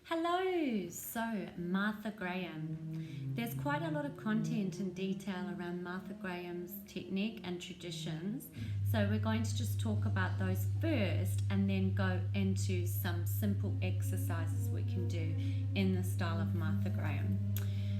Hello! So, Martha Graham. There's quite a lot of content and detail around Martha Graham's technique and traditions. So we're going to just talk about those first and then go into some simple exercises we can do in the style of Martha Graham.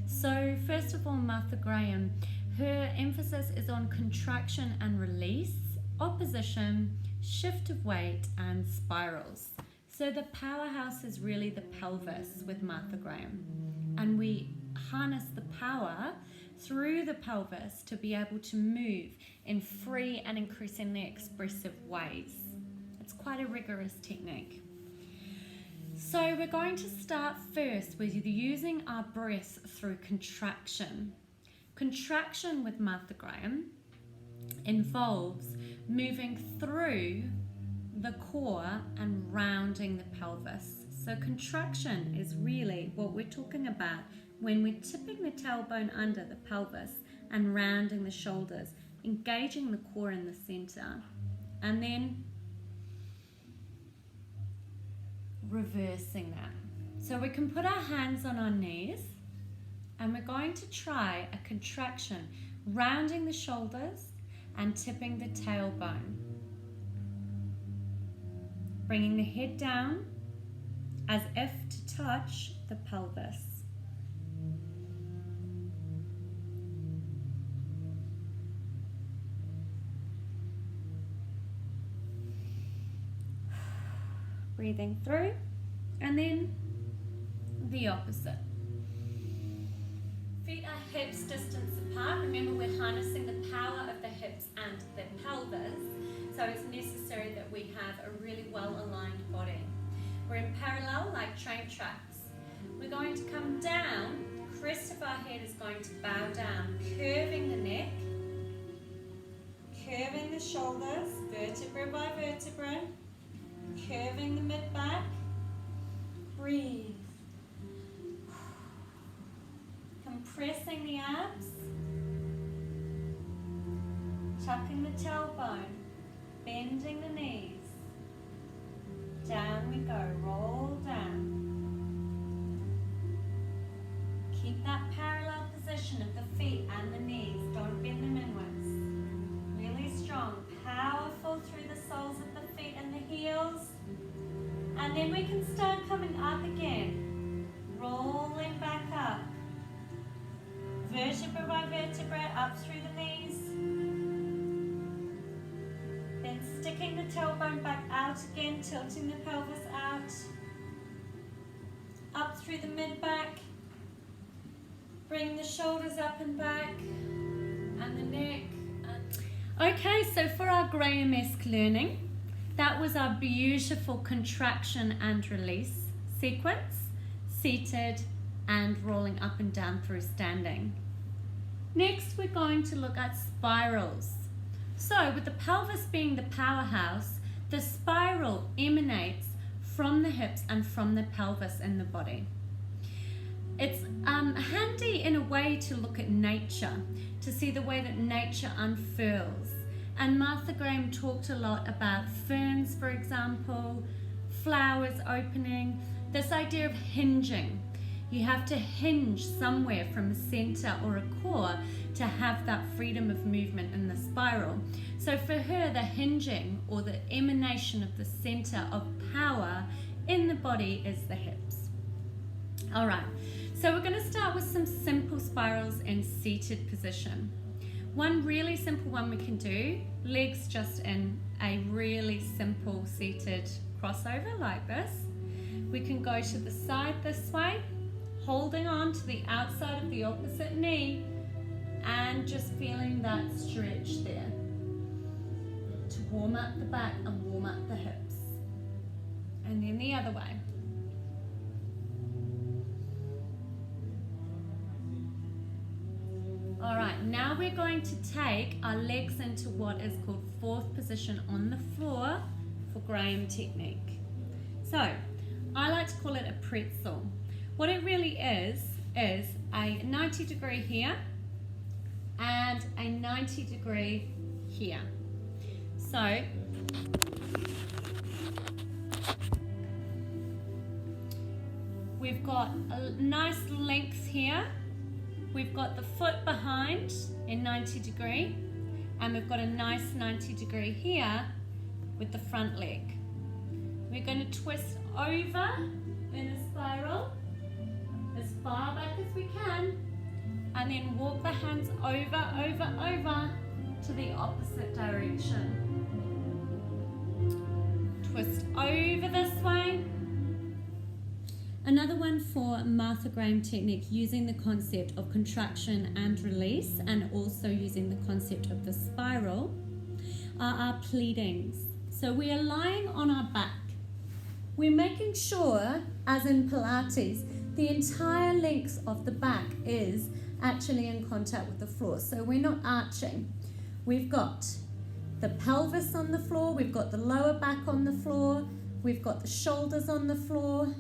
So first of all, Martha Graham, her emphasis is on contraction and release, opposition, shift of weight, and spirals. So the powerhouse is really the pelvis with Martha Graham, and we harness the power through the pelvis to be able to move in free and increasingly expressive ways. It's quite a rigorous technique. So we're going to start first with using our breath through contraction. Contraction with Martha Graham involves moving through the core and rounding the pelvis. So contraction is really what we're talking about when we're tipping the tailbone under the pelvis and rounding the shoulders, engaging the core in the center, and then reversing that. So we can put our hands on our knees and we're going to try a contraction, rounding the shoulders and tipping the tailbone. Bringing the head down as if to touch the pelvis. Breathing through, and then the opposite. Feet are hips distance apart. Remember, we're harnessing the power of the hips and the pelvis. So it's necessary that we have a really well-aligned body. We're in parallel like train tracks. We're going to come down, the crest of our head is going to bow down, curving the neck, curving the shoulders, vertebra by vertebra, curving the mid-back. Breathe. Compressing the abs, tucking the tailbone. Bending the knees. Down we go, roll down. Keep that parallel position of the feet and the knees. Don't bend them inwards. Really strong, powerful through the soles of the feet and the heels. And then we can start coming up again. Rolling back up. Vertebra by vertebra, up through the knees. Sticking the tailbone back out again, tilting the pelvis out, up through the mid-back, bring the shoulders up and back, and the neck. Okay, so for our Graham-esque learning, that was our beautiful contraction and release sequence, seated and rolling up and down through standing. Next, we're going to look at spirals. So with the pelvis being the powerhouse, the spiral emanates from the hips and from the pelvis in the body. It's handy in a way to look at nature, to see the way that nature unfurls. And Martha Graham talked a lot about ferns, for example, flowers opening, this idea of hinging. You have to hinge somewhere from a center or a core to have that freedom of movement in the spiral. So for her, the hinging or the emanation of the center of power in the body is the hips. All right, so we're going to start with some simple spirals in seated position. One really simple one we can do, legs just in a really simple seated crossover like this. We can go to the side this way, holding on to the outside of the opposite knee and just feeling that stretch there to warm up the back and warm up the hips. And then the other way. All right, now we're going to take our legs into what is called fourth position on the floor for Graham technique. So I like to call it a pretzel. What it really is a 90 degree here and a 90 degree here. So We've got a nice length here. We've got the foot behind in 90 degree, and we've got a nice 90 degree here with the front leg. We're going to twist over in a spiral as far back as we can, and then walk the hands over to the opposite direction. Twist over this way. Another one for Martha Graham technique, using the concept of contraction and release, and also using the concept of the spiral, are our pleadings. So we are lying on our back. We're making sure, as in Pilates, the entire length of the back is actually in contact with the floor. So we're not arching. We've got the pelvis on the floor, we've got the lower back on the floor, we've got the shoulders on the floor,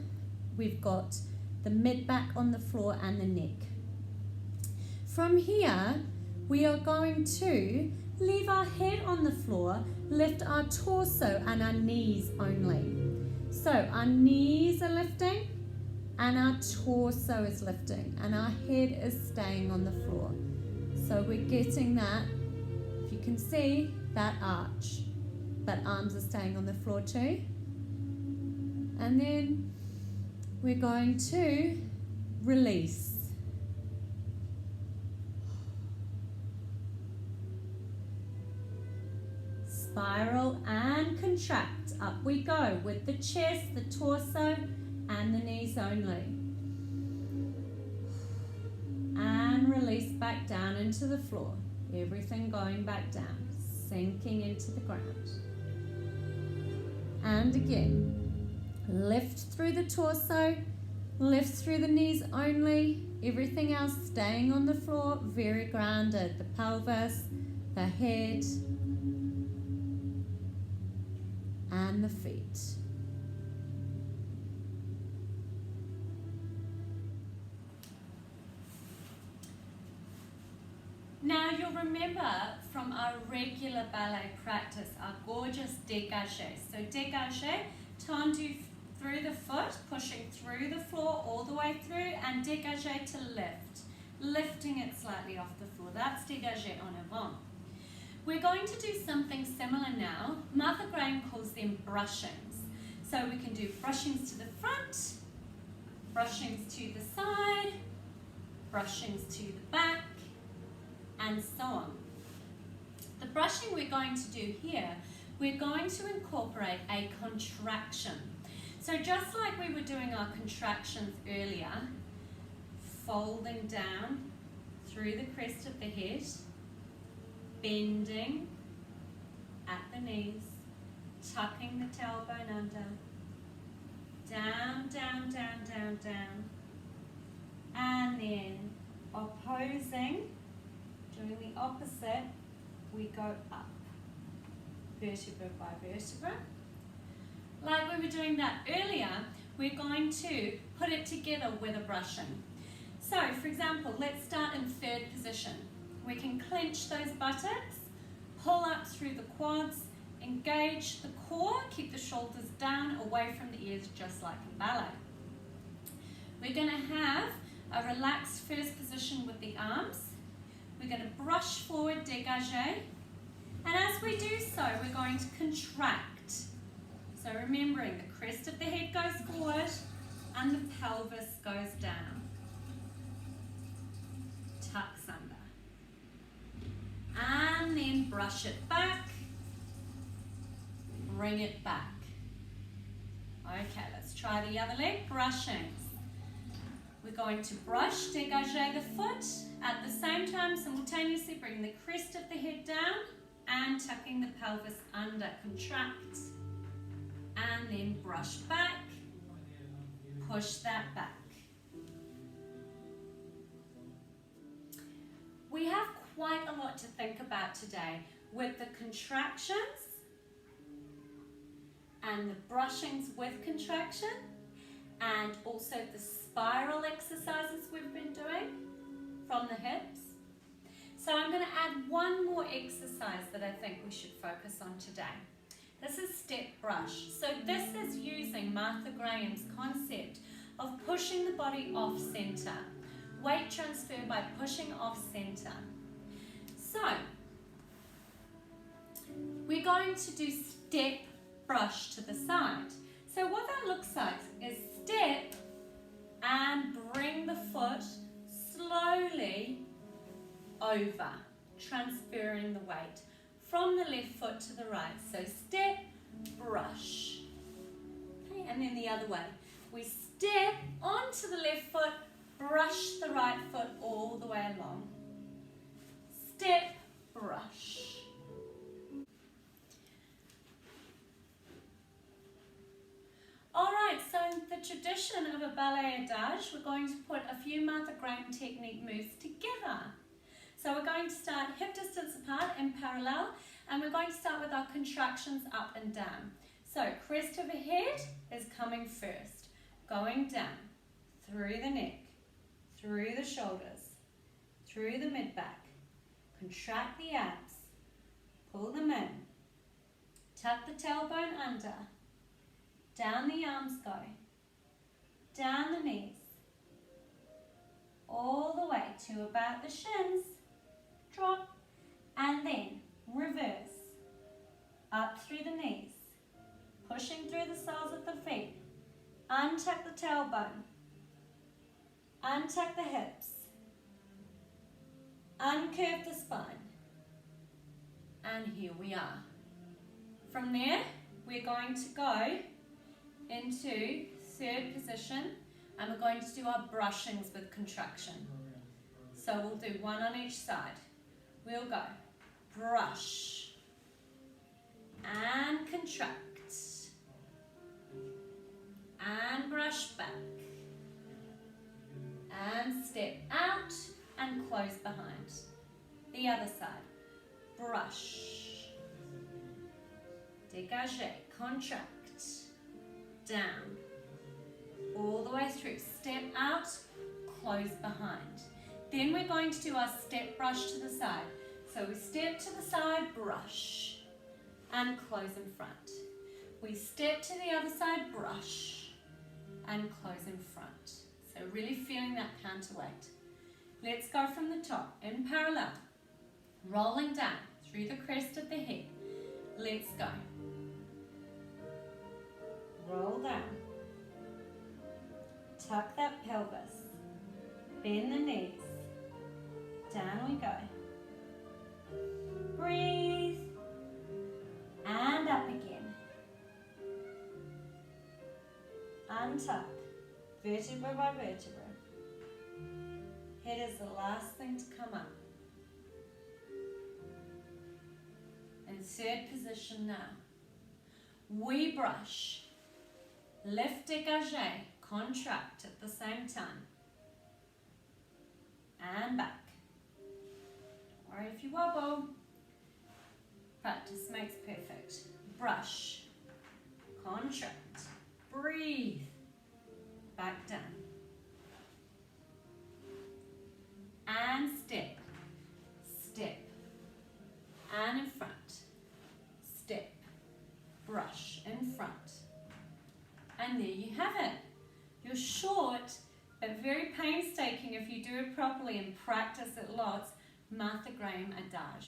we've got the mid-back on the floor and the neck. From here, we are going to leave our head on the floor, lift our torso and our knees only. So our knees are lifting and our torso is lifting and our head is staying on the floor. So we're getting that, if you can see, that arch, but arms are staying on the floor too. And then we're going to release. Spiral and contract. Up we go with the chest, the torso, and the knees only. And release back down into the floor. Everything going back down, sinking into the ground. And again, lift through the torso, lift through the knees only, everything else staying on the floor, very grounded. The pelvis, the head, and the feet. Now you'll remember from our regular ballet practice, our gorgeous dégagé. So dégagé, tendu through the foot, pushing through the floor all the way through, and dégagé to lift, lifting it slightly off the floor. That's dégagé en avant. We're going to do something similar now. Martha Graham calls them brushings. So we can do brushings to the front, brushings to the side, brushings to the back, and so on. The brushing we're going to do here, we're going to incorporate a contraction. So just like we were doing our contractions earlier, folding down through the crest of the head, bending at the knees, tucking the tailbone under, down, down, down, down, down, and then opposing, doing the opposite, we go up, vertebra by vertebra. Like we were doing that earlier, we're going to put it together with a brushing. So, for example, let's start in third position. We can clench those buttocks, pull up through the quads, engage the core, keep the shoulders down, away from the ears, just like in ballet. We're going to have a relaxed first position with the arms. We're going to brush forward, dégagé, and as we do so, we're going to contract. So remembering the crest of the head goes forward and the pelvis goes down. Tucks under. And then brush it back, bring it back. Okay, let's try the other leg, brushings. We're going to brush, dégagé the foot, at the same time simultaneously bring the crest of the head down and tucking the pelvis under, contract, and then brush back, push that back. We have quite a lot to think about today with the contractions and the brushings with contraction, and also the spiral exercises we've been doing from the hips. So I'm going to add one more exercise that I think we should focus on today. This is step brush. So this is using Martha Graham's concept of pushing the body off center. Weight transfer by pushing off center. So, we're going to do step, brush to the side. So what that looks like is step and bring the foot slowly over, transferring the weight from the left foot to the right. So step, brush. Okay, and then the other way. We step onto the left foot, brush the right foot all the way along. Step, brush. Alright, so in the tradition of a ballet adage, we're going to put a few Martha Graham technique moves together. So we're going to start hip distance apart in parallel, and we're going to start with our contractions up and down. So crest of the head is coming first, going down, through the neck, through the shoulders, through the mid-back. Contract the abs, pull them in, tuck the tailbone under, down the arms go, down the knees, all the way to about the shins, drop, and then reverse, up through the knees, pushing through the soles of the feet, untuck the tailbone, untuck the hips, uncurve the spine, and here we are. From there, we're going to go into third position, and we're going to do our brushings with contraction. So we'll do one on each side. We'll go brush and contract and brush back and step out and close behind. The other side, brush, dégage, contract, down, all the way through, step out, close behind. Then we're going to do our step brush to the side. So we step to the side, brush, and close in front. We step to the other side, brush, and close in front. So really feeling that counterweight. Let's go from the top, in parallel, rolling down through the crest of the head. Let's go. Roll down. Tuck that pelvis. Bend the knees. Down we go. Breathe. And up again. Untuck. Vertebra by vertebra. Head is the last thing to come up. In third position now. We brush. Lift, dégage, contract at the same time. And back. Don't worry if you wobble. Practice makes perfect. Brush, contract, breathe, back down. And step, step, and in front. Step, brush, in front. And there you have it. You're short, but very painstaking if you do it properly and practice it lots. Martha Graham Adage.